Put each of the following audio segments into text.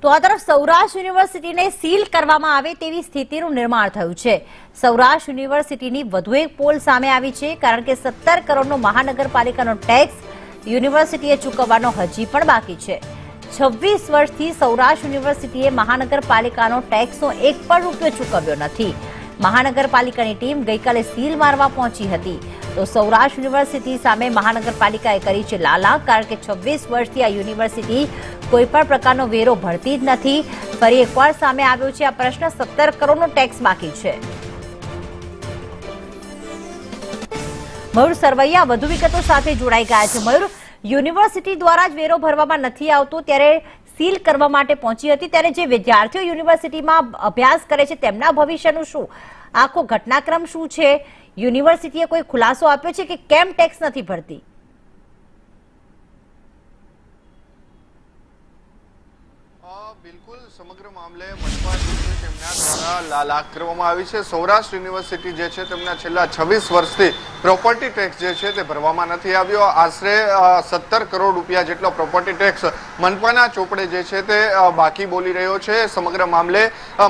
તો આ તરફ સૌરાષ્ટ્ર યુનિવર્સિટીને સીલ કરવામાં આવે તેવી સ્થિતિનું નિર્માણ થયું છે। સૌરાષ્ટ્ર યુનિવર્સિટીની વધુ એક પોલ સામે આવી છે, કારણ કે 17 કરોડનો મહાનગરપાલિકાનો ટેક્સ યુનિવર્સિટીએ ચૂકવવાનો હજી પણ બાકી છે। 26 વર્ષથી સૌરાષ્ટ્ર યુનિવર્સિટીએ મહાનગરપાલિકાનો ટેક્સનો એક પણ રૂપિયો ચૂકવ્યો નથી। મહાનગરપાલિકાની ટીમ ગઈકાલે સીલ મારવા પહોંચી હતી, તો સૌરાષ્ટ્ર યુનિવર્સિટી સામે મહાનગરપાલિકાએ કરી છે લાલા, કારણ કે 26 વર્ષથી આ યુનિવર્સિટી કોઈ પણ પ્રકારનો વેરો ભરતી જ નથી। ફરી એકવાર સામે આવ્યો છે આ પ્રશ્ન। 17 કરોડનો ટેક્સ બાકી છે। મયુર સરવૈયા વધુ વિગતો સાથે જોડાઈ ગયા છે। મયુર, યુનિવર્સિટી દ્વારા જ વેરો ભરવામાં નથી આવતો, ત્યારે સીલ કરવા માટે પહોંચી હતી, ત્યારે જે વિદ્યાર્થીઓ યુનિવર્સિટીમાં અભ્યાસ કરે છે તેમના ભવિષ્યનું શું, આખો ઘટનાક્રમ શું છે? યુનિવર્સિટીએ કોઈ ખુલાસો આપ્યો છે કે કેમ ટેક્સ નથી ભરતી? બિલકુલ, સમગ્ર મામલે મનપા તેમના દ્વારા લાલાક કરવામાં આવી છે। સૌરાષ્ટ્ર યુનિવર્સિટી જે છે તેમના છેલ્લા 26 વર્ષથી પ્રોપર્ટી ટેક્સ જે છે તે ભરવામાં નથી આવ્યો। આશરે 17 કરોડ રૂપિયા જેટલો પ્રોપર્ટી ટેક્સ મનપાના ચોપડે જે છે તે બાકી બોલી રહ્યો છે। સમગ્ર મામલે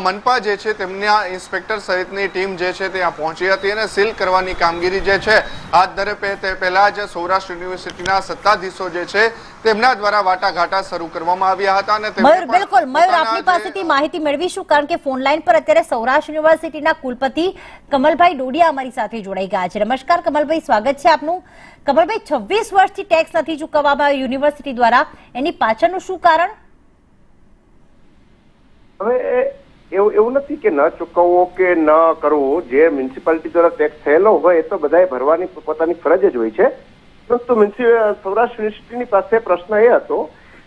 મનપા જે છે તેમના ઇન્સ્પેક્ટર સહિતની ટીમ જે છે ત્યાં પહોંચી હતી અને સીલ કરવાની કામગીરી જે છે હાથ ધરે તે પહેલા જ સૌરાષ્ટ્ર યુનિવર્સિટીના સત્તાધીશો જે છે તેમના દ્વારા વાટાઘાટા શરૂ કરવામાં આવ્યા હતા। અને બિલકુલ મયુર, આપની પાસેથી માહિતી મેળવીશું, કારણ કે ફોન લાઈન પર અત્યારે સૌરાષ્ટ્ર યુનિવર્સિટીના કુલપતિ કમલભાઈ ડોડિયા અમારી સાથે જોડાઈ ગયા છે। નમસ્કાર કમલભાઈ, સ્વાગત છે આપનું। કમલભાઈ, 26 વર્ષથી ટેક્સ નથી ચૂકવવામાં આવ્યો યુનિવર્સિટી દ્વારા, એની પાછળનું શું કારણ? હવે એવું નથી કે ન ચૂકવવો કે ન કરવો, જે મ્યુનિસિપાલિટી દ્વારા ટેક્સ થયેલો હોય એ તો બધાએ ભરવાની પોતાની ફરજ જ હોય છે। પરંતુ સૌરાષ્ટ્ર યુનિવર્સિટીની પાસે પ્રશ્ન એ હતો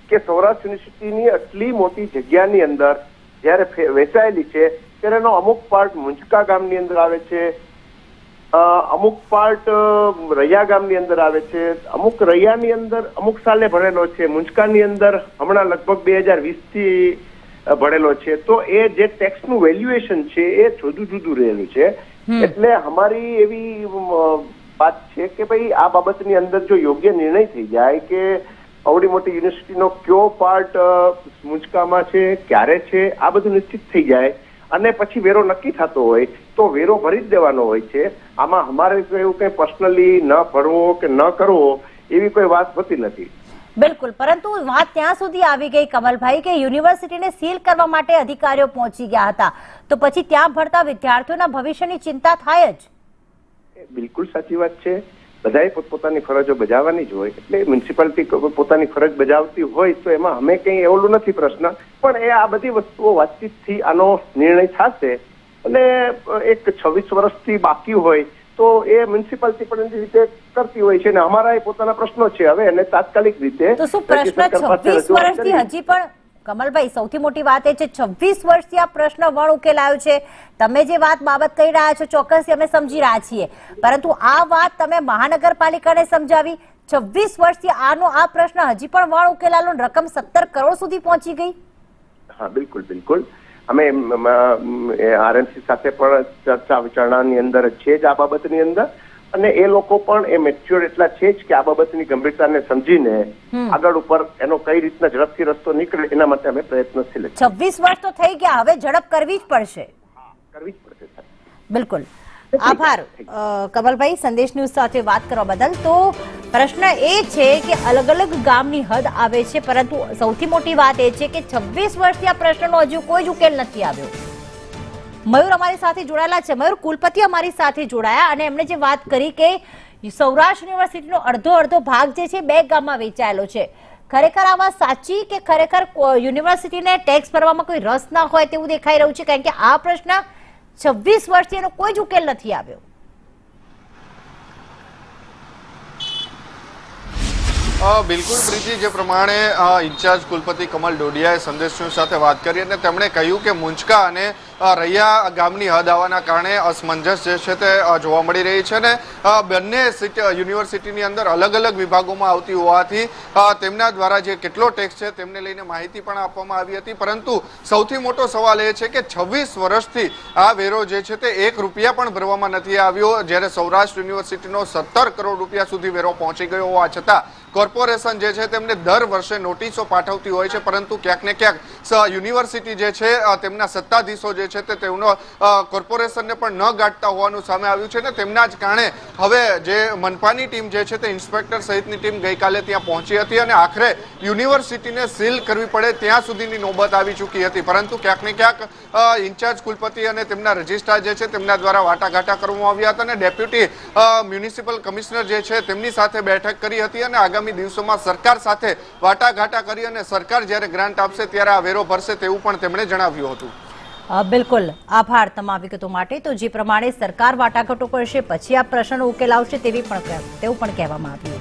કે સૌરાષ્ટ્ર યુનિવર્સિટીની આટલી મોટી જગ્યાની અંદર જયારે વેચાયેલી છે ત્યારે એનો અમુક પાર્ટ મુંજકા ગામની અંદર આવે છે, અમુક પાર્ટ રૈયા ગામની અંદર આવે છે, અમુક રૈયાની અંદર અમુક સાલે ભરેલો છે, મુંજકાની અંદર હમણાં લગભગ 2020 થી ભરેલો છે। તો એ જે ટેક્સનું વેલ્યુએશન છે એ જુદું જુદું રહેલું છે। એટલે અમારી એવી વાત છે કે ભાઈ આ બાબતની અંદર જો યોગ્ય નિર્ણય થઈ જાય કે આવડી મોટી યુનિવર્સિટીનો કયો પાર્ટ મુંજકામાં છે, ક્યારે છે, આ બધું નિશ્ચિત થઈ જાય અને પછી વેરો નક્કી થતો હોય તો વેરો ભરી જ દેવાનો હોય છે। આમાં અમારે એવું કઈ પર્સનલી ન ભરવો કે ન કરવો એવી કોઈ વાત હોતી નથી। બિલકુલ, પરંતુ વાત ત્યાં સુધી આવી ગઈ કમલભાઈ કે યુનિવર્સિટીને સીલ કરવા માટે અધિકારીઓ પહોંચી ગયા હતા, તો પછી ત્યાં ભણતા વિદ્યાર્થીઓના ભવિષ્યની ચિંતા થાય જ। બિલકુલ સાચી વાત છે। બધાએ પોતપોતાની ફરજો બજાવવાની જ હોય, એટલે મ્યુનિસિપાલિટી પોતાની ફરજ બજાવતી હોય તો એમાં અમે કઈ એવલું નથી પ્રશ્ન, પણ એ આ બધી વસ્તુઓ વાતચીતથી આનો નિર્ણય થશે। અને એક 26 વર્ષથી બાકી હોય તો એ મ્યુનિસિપાલિટી પણ રીતે કરતી હોય છે અને અમારા એ પોતાના પ્રશ્નો છે હવે એને તાત્કાલિક રીતે। તો શું પ્રશ્ન 26 વર્ષથી હજી પણ કમલભાઈ, સૌથી મોટી વાત એ છે 26 વર્ષથી આ પ્રશ્ન વણ ઉકેલાયો છે। તમે જે વાત બાબત કહી રહ્યા છો ચોક્કસ અમે સમજી રહ્યા છીએ, પરંતુ આ વાત તમે મહાનગરપાલિકાને સમજાવી, 26 વર્ષથી આ પ્રશ્ન હજી પણ વણ ઉકેલાયો, રકમ 17 કરોડ સુધી પહોંચી ગઈ। હા બિલકુલ બિલકુલ, અમે આરએમસી સાથે પણ ચર્ચા વિચારણાની અંદર છે જ આ બાબતની અંદર, અને એ લોકો પણ એ મેચ્યોર એટલા છે જ કે આ બાબતની ગંભીરતાને સમજીને આગળ ઉપર એનો કઈ રીતના ઝડપથી રસ્તો નીકળે એના માટે અમે પ્રયત્નશીલ છીએ। 26 વર્ષ તો થઈ ગયા, હવે ઝડપ કરવી જ પડશે। કરવી જ પડશે। બિલકુલ, આભાર કમલભાઈ સંદેશ ન્યૂઝ સાથે વાત કરવા બદલ। તો પ્રશ્ન એ છે કે અલગ અલગ ગામની હદ આવે છે, પરંતુ સૌથી મોટી વાત એ છે કે 26 વર્ષથી આ પ્રશ્નનો હજુ કોઈ જ ઉકેલ નથી આવ્યો। મયુર અમારી સાથે જોડાયેલા છે, મયુર કુલપતિ અમારી સાથે જોડાયા અને એમણે જે વાત કરી કે સૌરાષ્ટ્ર યુનિવર્સિટીનો અડધો ભાગ જે છે 2 ગામમાં વેચાયેલો છે, ખરેખર આ વાત સાચી કે ખરેખર યુનિવર્સિટીને ટેક્સ ભરવામાં કોઈ રસ ના હોય તેવું દેખાઈ રહ્યું છે, કારણ કે આ પ્રશ્ન 26 વર્ષથી એનો કોઈ જ ઉકેલ નથી આવ્યો? બિલકુલ પ્રીતિ, જે પ્રમાણે ઇન્ચાર્જ કુલપતિ કમલ ડોડિયાએ સંદેશ ન્યૂઝ સાથે વાત કરી અને તેમણે કહ્યું કે મુંજકા અને રૈયા ગામની હદ આવવાના કારણે અસમંજસ જે છે તે જોવા મળી રહી છે ને બંને યુનિવર્સિટીની અંદર અલગ અલગ વિભાગોમાં આવતી હોવાથી તેમના દ્વારા જે કેટલો ટેક્સ છે તેમને લઈને માહિતી પણ આપવામાં આવી હતી, પરંતુ સૌથી મોટો સવાલ એ છે કે 26 વર્ષથી આ વેરો જે છે તે 1 રૂપિયા પણ ભરવામાં નથી આવ્યો, જ્યારે સૌરાષ્ટ્ર યુનિવર્સિટીનો 17 કરોડ રૂપિયા સુધી વેરો પહોંચી ગયો હોવા છતાં કોર્પોરેશન જે છે તેમને દર વર્ષે નોટિસો પાઠવતી હોય છે, પરંતુ ક્યાંક ને ક્યાંક યુનિવર્સિટી જે છે તેમના સત્તાધીશો જે છે તે તેઓનો કોર્પોરેશનને પણ ન ગાંઠતા હોવાનું સામે આવ્યું છે ને તેમના જ કારણે હવે જે મનપાની ટીમ જે છે તે ઇન્સ્પેક્ટર સહિતની ટીમ ગઈકાલે ત્યાં પહોંચી હતી અને આખરે યુનિવર્સિટીને સીલ કરવી પડે ત્યાં સુધીની નોબત આવી ચૂકી હતી, પરંતુ ક્યાંક ને ક્યાંક ઇન્ચાર્જ કુલપતિ અને તેમના રજિસ્ટ્રાર જે છે તેમના દ્વારા વાટાઘાટા કરવામાં આવ્યા હતા અને ડેપ્યુટી મ્યુનિસિપલ કમિશનર જે છે તેમની સાથે બેઠક કરી હતી અને આગામી દિવસોમાં સરકાર સાથે વાટાઘાટા કરી અને સરકાર જ્યારે ગ્રાન્ટ આપશે ત્યારે આ વેરો ભરશે તેવું પણ તેમણે જણાવ્યું હતું. બિલકુલ, આભાર તમામ વિગતો માટે. તો જે પ્રમાણે સરકાર વાટાઘાટો કરશે પછી આ પ્રશ્નનો ઉકેલ આવશે તેવું પણ કહેવામાં આવ્યું.